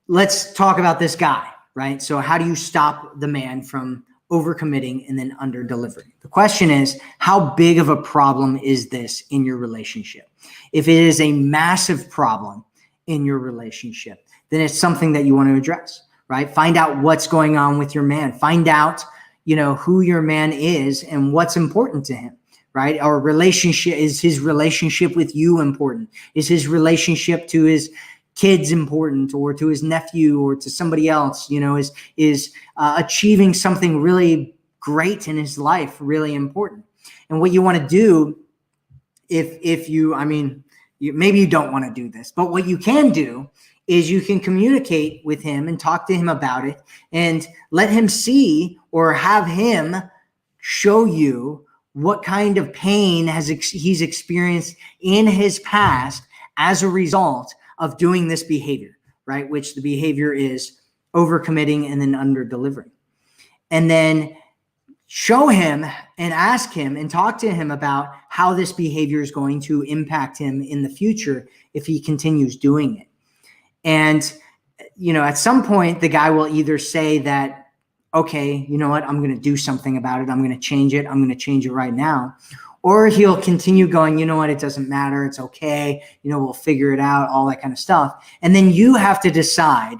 let's talk about this guy, right? So how do you stop the man from overcommitting and then under-delivering? The question is, how big of a problem is this in your relationship? If it is a massive problem in your relationship, then it's something that you want to address, right? Find out what's going on with your man. Find out, who your man is and what's important to him, right? Or relationship, is his relationship with you important? Is his relationship to his kids important, or to his nephew, or to somebody else? Is achieving something really great in his life really important? And what you want to do, if you, maybe you don't want to do this, but what you can do is you can communicate with him and talk to him about it, and let him see, or have him show you what kind of pain he's experienced in his past as a result of doing this behavior, right? Which the behavior is overcommitting and then under delivering. And then show him and ask him and talk to him about how this behavior is going to impact him in the future if he continues doing it. And, at some point, the guy will either say that, okay, you know what, I'm going to do something about it. I'm going to change it. I'm going to change it right now. Or he'll continue going, you know what, it doesn't matter. It's okay. We'll figure it out, all that kind of stuff. And then you have to decide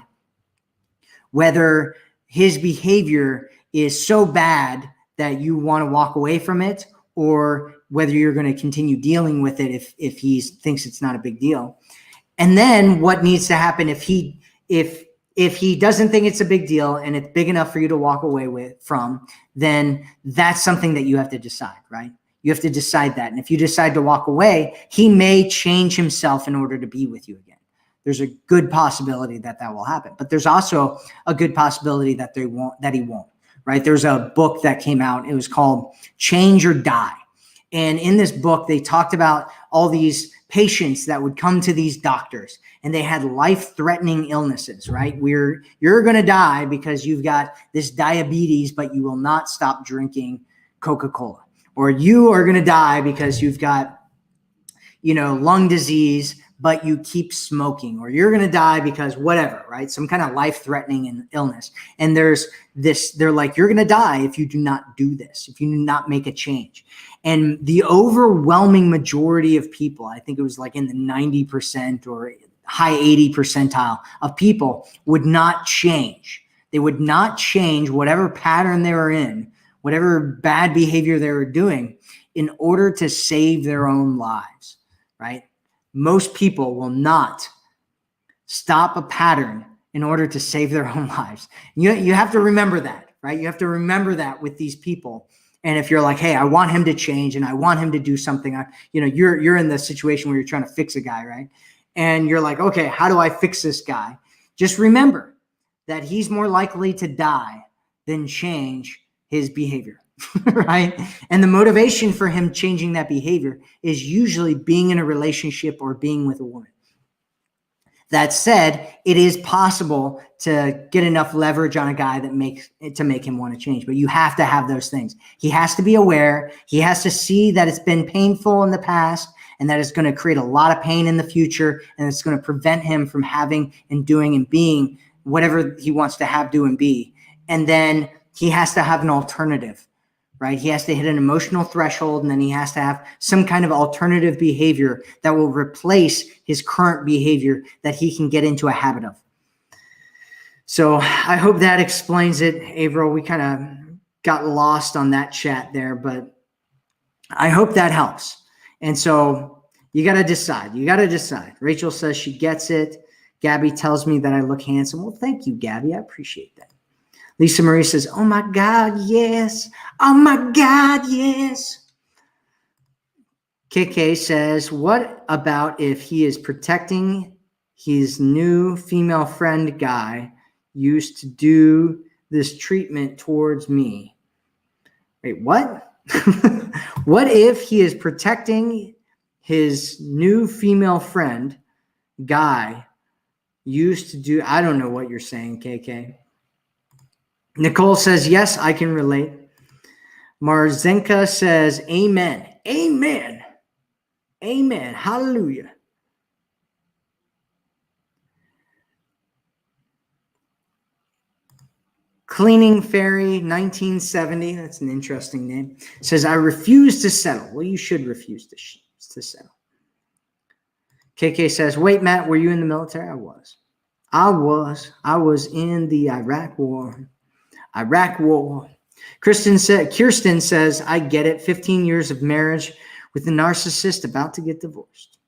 whether his behavior is so bad that you want to walk away from it, or whether you're going to continue dealing with it if he thinks it's not a big deal. And then what needs to happen if he doesn't think it's a big deal and it's big enough for you to walk away from, then that's something that you have to decide, right? You have to decide that. And if you decide to walk away, he may change himself in order to be with you again. There's a good possibility that will happen, but there's also a good possibility that he won't, right? There's a book that came out. It was called Change or Die. And in this book, they talked about all these patients that would come to these doctors, and they had life-threatening illnesses, right? You're going to die because you've got this diabetes, but you will not stop drinking Coca-Cola. Or you are going to die because you've got, lung disease, but you keep smoking. Or you're going to die because whatever, right? Some kind of life-threatening illness. And there's this, they're like, you're going to die if you do not do this, if you do not make a change. And the overwhelming majority of people, I think it was like in the 90% or high 80 percentile of people, would not change. They would not change whatever pattern they were in, whatever bad behavior they were doing, in order to save their own lives, right? Most people will not stop a pattern in order to save their own lives. You have to remember that, right? You have to remember that with these people. And if you're like, hey, I want him to change and I want him to do something, you're in the situation where you're trying to fix a guy, right? And you're like, okay, how do I fix this guy? Just remember that he's more likely to die than change his behavior, right? And the motivation for him changing that behavior is usually being in a relationship or being with a woman. That said, it is possible to get enough leverage on a guy to make him want to change, but you have to have those things. He has to be aware. He has to see that it's been painful in the past and that it's going to create a lot of pain in the future, and it's going to prevent him from having and doing and being whatever he wants to have, do, and be. And then he has to have an alternative, right? He has to hit an emotional threshold, and then he has to have some kind of alternative behavior that will replace his current behavior that he can get into a habit of. So I hope that explains it, Averill. We kind of got lost on that chat there, but I hope that helps. And so you got to decide. You got to decide. Rachel says she gets it. Gabby tells me that I look handsome. Well, thank you, Gabby. I appreciate that. Lisa Marie says, oh my God, yes. Oh my God, yes. KK says, what about if he is protecting his new female friend guy used to do this treatment towards me? Wait, what? What if he is protecting his new female friend guy used to do, I don't know what you're saying, KK. Nicole says, yes, I can relate. Marzenka says, amen. Amen. Amen. Hallelujah. Cleaning Fairy 1970, that's an interesting name, says, I refuse to settle. Well, you should refuse to settle. KK says, wait, Matt, were you in the military? I was. I was in the Iraq War. Iraq War. Kirsten says, I get it. 15 years of marriage with a narcissist about to get divorced.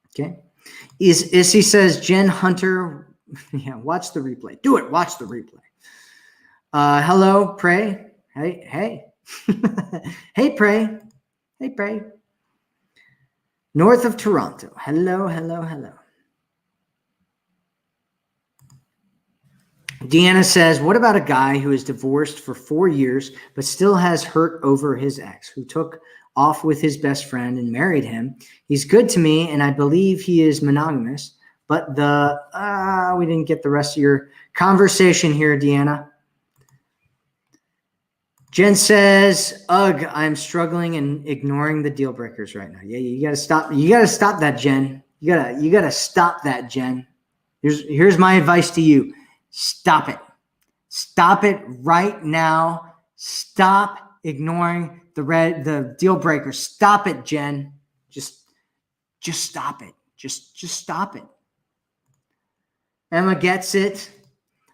Okay. Issy says, Jen Hunter. Yeah, watch the replay. Do it. Watch the replay. Hello, Pray. Hey. Hey, Pray. Hey, Pray. North of Toronto. Hello. Deanna says, what about a guy who is divorced for 4 years but still has hurt over his ex, who took off with his best friend and married him? He's good to me, and I believe he is monogamous, but we didn't get the rest of your conversation here, Deanna. Jen says, ugh, I'm struggling and ignoring the deal breakers right now. Yeah, you got to stop. You got to stop that, Jen. You got to stop that, Jen. Here's my advice to you. Stop it. Stop it right now. Stop ignoring the deal breakers. Stop it, Jen. Just stop it. Just stop it. Emma gets it.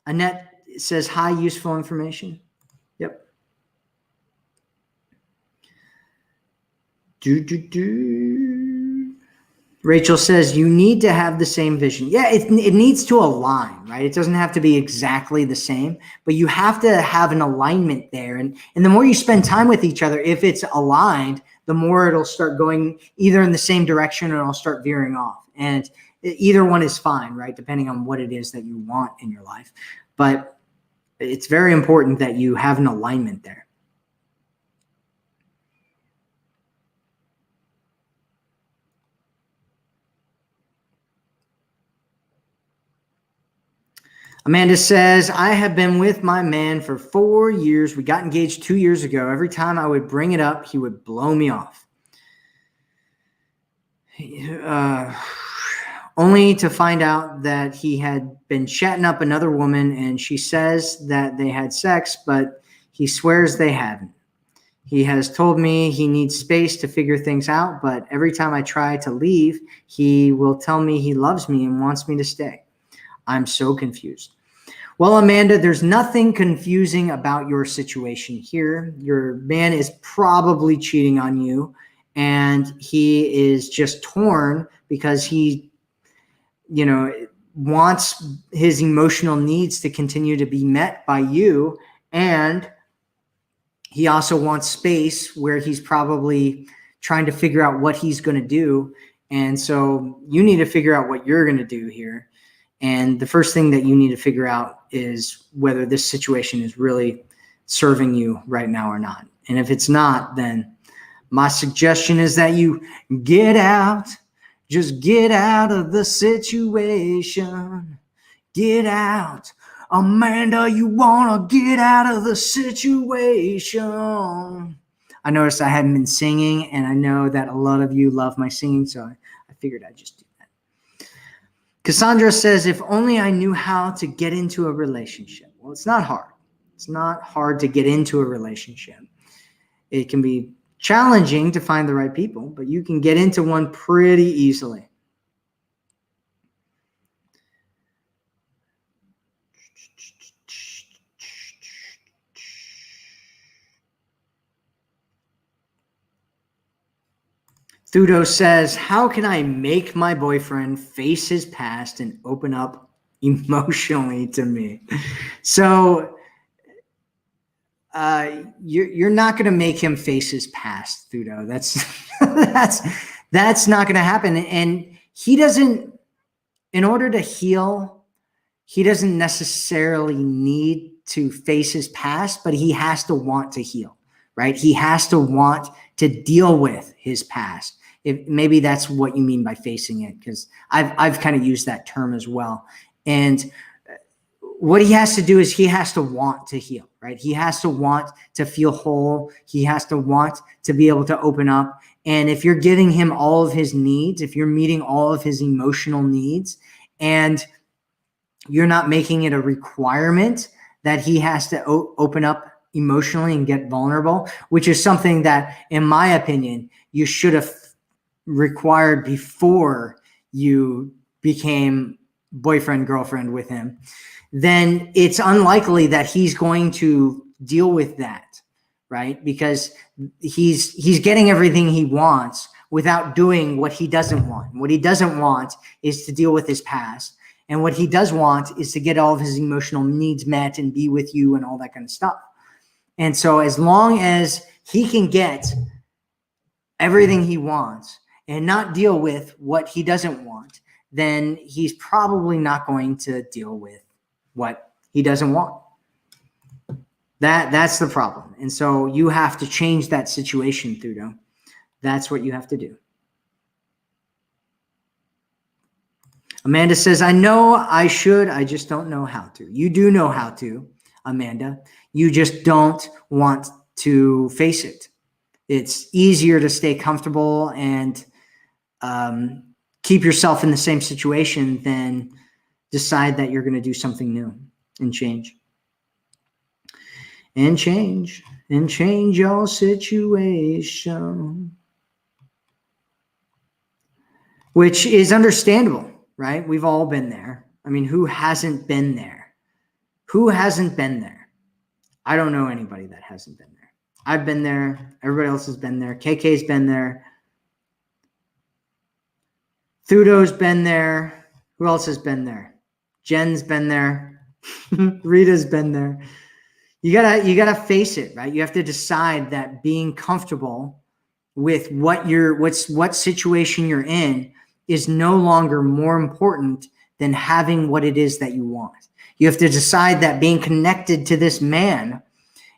Annette says, hi, useful information. Yep. Rachel says, you need to have the same vision. Yeah, it needs to align, right? It doesn't have to be exactly the same, but you have to have an alignment there. And the more you spend time with each other, if it's aligned, the more it'll start going either in the same direction or it'll start veering off. And either one is fine, right? Depending on what it is that you want in your life. But it's very important that you have an alignment there. Amanda says, I have been with my man for 4 years. We got engaged 2 years ago. Every time I would bring it up, he would blow me off. Only to find out that he had been chatting up another woman, and she says that they had sex, but he swears they haven't. He has told me he needs space to figure things out, but every time I try to leave, he will tell me he loves me and wants me to stay. I'm so confused. Well, Amanda, there's nothing confusing about your situation here. Your man is probably cheating on you, and he is just torn because he, wants his emotional needs to continue to be met by you, and he also wants space where he's probably trying to figure out what he's going to do. And so you need to figure out what you're going to do here. And the first thing that you need to figure out is whether this situation is really serving you right now or not. And if it's not, then my suggestion is that you get out. Just get out of the situation. Get out. Amanda, you want to get out of the situation. I noticed I hadn't been singing, and I know that a lot of you love my singing, so I figured I'd just do that. Cassandra says, if only I knew how to get into a relationship. Well, it's not hard. It's not hard to get into a relationship. It can be challenging to find the right people, but you can get into one pretty easily. Thudo says, how can I make my boyfriend face his past and open up emotionally to me? So you're not going to make him face his past, Thudo. That's not going to happen. And he doesn't, in order to heal, he doesn't necessarily need to face his past, but he has to want to heal, right? He has to want to deal with his past. Maybe that's what you mean by facing it, because I've kind of used that term as well. And what he has to do is he has to want to heal, right? He has to want to feel whole. He has to want to be able to open up. And if you're giving him all of his needs, if you're meeting all of his emotional needs, and you're not making it a requirement that he has to open up emotionally and get vulnerable, which is something that, in my opinion, you should have required before you became boyfriend, girlfriend with him, then it's unlikely that he's going to deal with that, right? Because he's getting everything he wants without doing what he doesn't want. What he doesn't want is to deal with his past. And what he does want is to get all of his emotional needs met and be with you and all that kind of stuff. And so as long as he can get everything he wants and not deal with what he doesn't want, then he's probably not going to deal with what he doesn't want. That's the problem. And so you have to change that situation, Thudo. That's what you have to do. Amanda says, I know I should, I just don't know how to. You do know how to, Amanda. You just don't want to face it. It's easier to stay comfortable and keep yourself in the same situation than decide that you're going to do something new and change. And change your situation. Which is understandable, right? We've all been there. I mean, who hasn't been there? Who hasn't been there? I don't know anybody that hasn't been there. I've been there. Everybody else has been there. KK's been there. Thudo's been there. Who else has been there? Jen's been there. Rita's been there. You gotta face it, right? You have to decide that being comfortable with what situation you're in is no longer more important than having what it is that you want. You have to decide that being connected to this man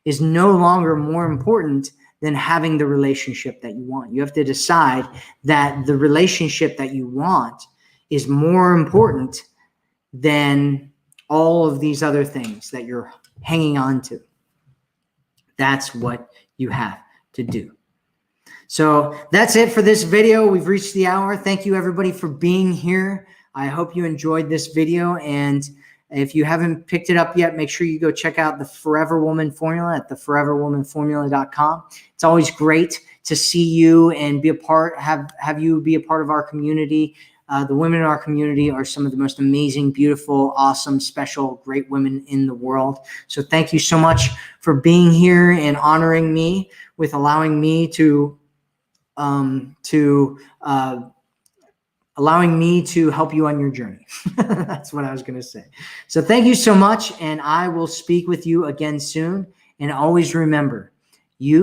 is no longer more important than having the relationship that you want. You have to decide that the relationship that you want is more important than all of these other things that you're hanging on to. That's what you have to do. So that's it for this video. We've reached the hour. Thank you everybody for being here. I hope you enjoyed this video. And if you haven't picked it up yet, make sure you go check out the Forever Woman Formula at theforeverwomanformula.com. It's always great to see you and be a part, have you be a part of our community. The women in our community are some of the most amazing, beautiful, awesome, special, great women in the world. So thank you so much for being here and honoring me with allowing me to help you on your journey. That's what I was going to say. So thank you so much, and I will speak with you again soon. And always remember,